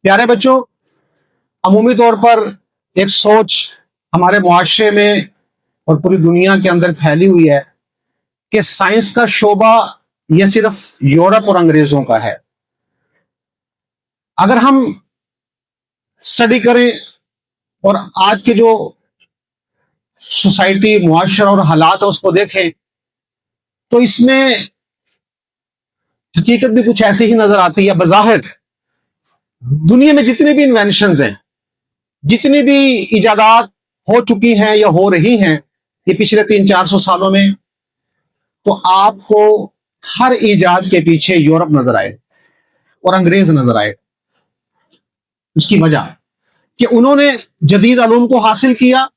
प्यारे बच्चों, अमूमी तौर पर एक सोच हमारे मुआशरे में और पूरी दुनिया के अंदर फैली हुई है कि साइंस का शोबा यह सिर्फ यूरोप और अंग्रेजों का है। अगर हम स्टडी करें और आज के जो सोसाइटी, मुआशरा और हालात है उसको देखें तो इसमें हकीकत भी कुछ ऐसी ही नजर आती है। बज़ाहिर दुनिया में जितनी भी इन्वेंशंस हैं, जितनी भी इजादात हो चुकी हैं या हो रही हैं ये पिछले 300-400 सालों में, तो आपको हर इजाद के पीछे यूरोप नजर आए और अंग्रेज नजर आए। उसकी वजह कि उन्होंने जदीद अलूम को हासिल किया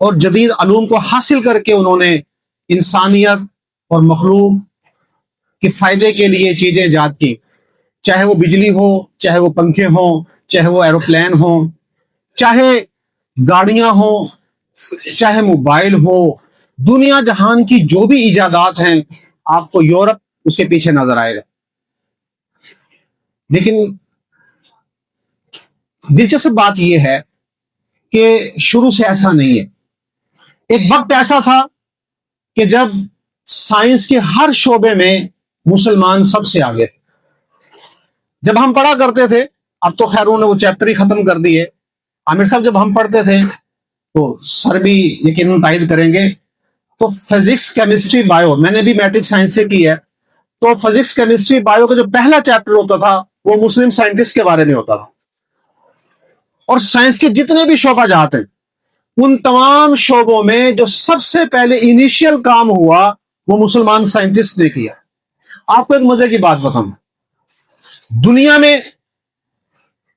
और जदीद अलूम को हासिल करके उन्होंने इंसानियत और मखलूक के फायदे के लिए चीजें ईजाद की, चाहे वो बिजली हो, चाहे वो पंखे हो, चाहे वो एरोप्लेन हो, चाहे गाड़ियां हो, चाहे मोबाइल हो। दुनिया जहान की जो भी इजादात हैं आपको यूरोप उसके पीछे नजर आएगा। लेकिन दिलचस्प बात यह है कि शुरू से ऐसा नहीं है। एक वक्त ऐसा था कि जब साइंस के हर शोबे में मुसलमान सबसे आगे थे। जब हम पढ़ा करते थे, अब तो खैर उन्होंने वो चैप्टर ही खत्म कर दिए। आमिर साहब जब हम पढ़ते थे तो सर भी यकीनन तायद करेंगे, तो फिजिक्स, केमिस्ट्री, बायो, मैंने भी मैट्रिक साइंस से की है, तो फिजिक्स, केमिस्ट्री, बायो का जो पहला चैप्टर होता था वो मुस्लिम साइंटिस्ट के बारे में होता था। और साइंस के जितने भी शोबा जाते हैं उन तमाम शोबों में जो सबसे पहले इनिशियल काम हुआ वो मुसलमान साइंटिस्ट ने किया। आपको एक मजे की बात बताऊं, दुनिया में,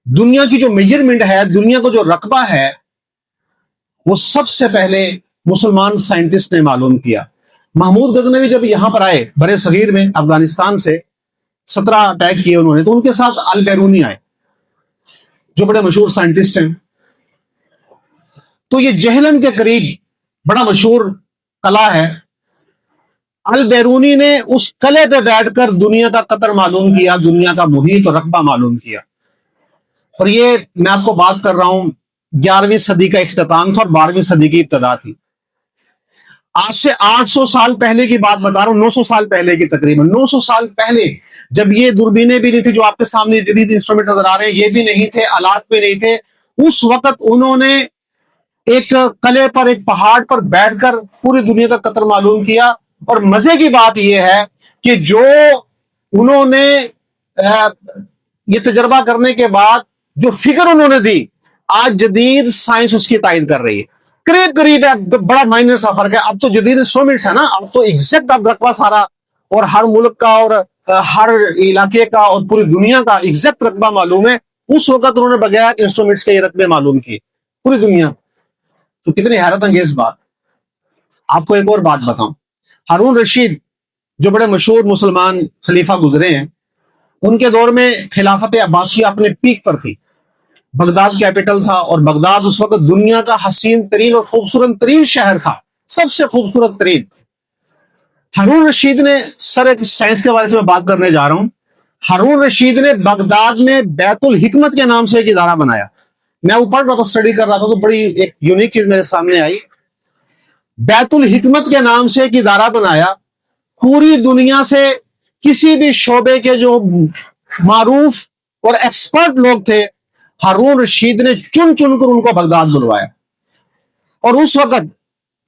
दुनिया की जो मेजरमेंट है, दुनिया को जो रकबा है, वो सबसे पहले मुसलमान साइंटिस्ट ने मालूम किया। महमूद गजनवी जब यहां पर आए बरे सगीर में अफगानिस्तान से, 17 अटैक किए उन्होंने, तो उनके साथ अल बैरूनी आए जो बड़े मशहूर साइंटिस्ट हैं। तो ये जहलन के करीब बड़ा मशहूर कला है। अल बैरूनी ने उस कले पे बैठकर दुनिया का कतर मालूम किया, दुनिया का मुहीत और रकबा मालूम किया। और ये मैं आपको बात कर रहा हूं 11वीं सदी का इख्तिताम था और 12वीं सदी की इब्तदा थी। आज से 800 साल पहले की बात बता रहा हूं, 900 साल पहले की, तकरीबन 900 साल पहले, जब ये दूरबीनें भी नहीं थी जो आपके सामने जदीद इंस्ट्रूमेंट नजर आ रहे हैं, ये भी नहीं थे, आलात भी नहीं थे, उस वक्त उन्होंने एक कले पर, एक पहाड़ पर बैठकर पूरी दुनिया का कतर मालूम किया। और मजे की बात यह है कि जो उन्होंने ये तजर्बा करने के बाद जो फिगर उन्होंने दी, आज जदीद साइंस उसकी तायद कर रही है। करीब करीब है, बड़ा माइनर सा फर्क है। अब तो जदीद इंस्ट्रूमेंट्स है ना, अब तो एग्जैक्ट अब रकबा सारा और हर मुल्क का और हर इलाके का और पूरी दुनिया का एग्जैक्ट रकबा मालूम है। उस वक्त उन्होंने बगैर इंस्ट्रूमेंट्स के ये रकबे मालूम किए पूरी दुनिया। तो कितनी हैरत अंगेज बात। आपको एक और बात बताऊं, हारून रशीद जो बड़े मशहूर मुसलमान खलीफा गुजरे हैं, उनके दौर में खिलाफत अब्बासिया अपने पीक पर थी। बगदाद कैपिटल था और बगदाद उस वक्त दुनिया का हसीन तरीन और खूबसूरत तरीन शहर था, सबसे खूबसूरत तरीन। हारून रशीद ने, सर एक साइंस के बारे में मैं बात करने जा रहा हूं, हारून रशीद ने बगदाद में बैतुल हिकमत के नाम से एक इदारा बनाया। मैं वो पढ़ रहा था, स्टडी कर रहा था, तो बड़ी एक यूनिक चीज मेरे सामने आई। बैतुल हिकमत के नाम से एक इदारा बनाया। पूरी दुनिया से किसी भी शोबे के जो मारूफ और एक्सपर्ट लोग थे, हारून रशीद ने चुन चुनकर उनको बगदाद बुलवाया। और उस वक्त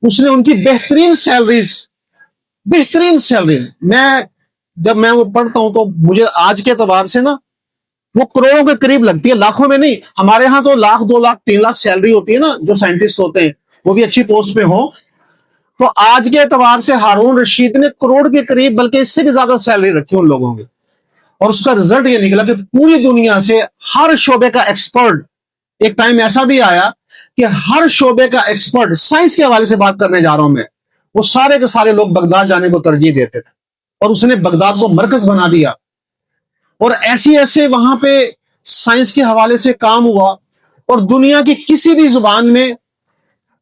उसने उनकी बेहतरीन सैलरी, जब मैं वो पढ़ता हूं तो मुझे आज के एतबार से ना वो करोड़ों के करीब लगती है, लाखों में नहीं। हमारे यहां तो 1 लाख, 2 लाख, 3 लाख सैलरी होती है ना, जो साइंटिस्ट होते हैं वो भी अच्छी पोस्ट पे हो। तो आज के एतबार से हारून रशीद ने करोड़ के करीब, बल्कि इससे भी ज्यादा सैलरी रखी उन लोगों की। और उसका रिजल्ट ये निकला कि पूरी दुनिया से हर शोबे का एक्सपर्ट, एक टाइम ऐसा भी आया कि हर शोबे का एक्सपर्ट, साइंस के हवाले से बात करने जा रहा हूं मैं, वो सारे के सारे लोग बगदाद जाने को तरजीह देते थे। और उसने बगदाद को मरकज बना दिया और ऐसे वहां पे साइंस के हवाले से काम हुआ। और दुनिया की किसी भी जुबान में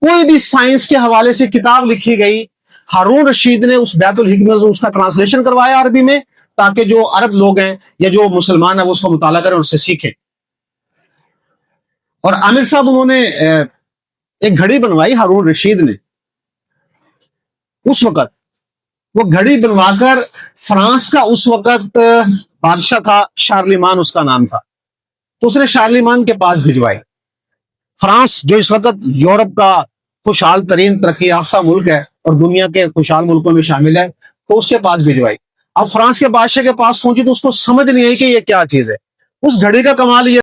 कोई भी साइंस के हवाले से किताब लिखी गई, हारून रशीद ने उस बैतुल हिकमत से उसका ट्रांसलेशन करवाया अरबी में, ताकि जो अरब लोग हैं या जो मुसलमान है वो उसका मुताला करें और उससे सीखें। اور عامر صاحب انہوں نے ایک گھڑی بنوائی ہارون رشید نے اس وقت، وہ گھڑی بنوا کر فرانس کا اس وقت بادشاہ تھا شارلیمان اس کا نام تھا، تو اس نے شارلیمان کے پاس بھجوائی. فرانس جو اس وقت یورپ کا خوشحال ترین ترقی یافتہ ملک ہے اور دنیا کے خوشحال ملکوں میں شامل ہے، تو اس کے پاس بھجوائی. اب فرانس کے بادشاہ کے پاس پہنچی تو اس کو سمجھ نہیں آئی کہ یہ کیا چیز ہے. اس گھڑی کا کمال یہ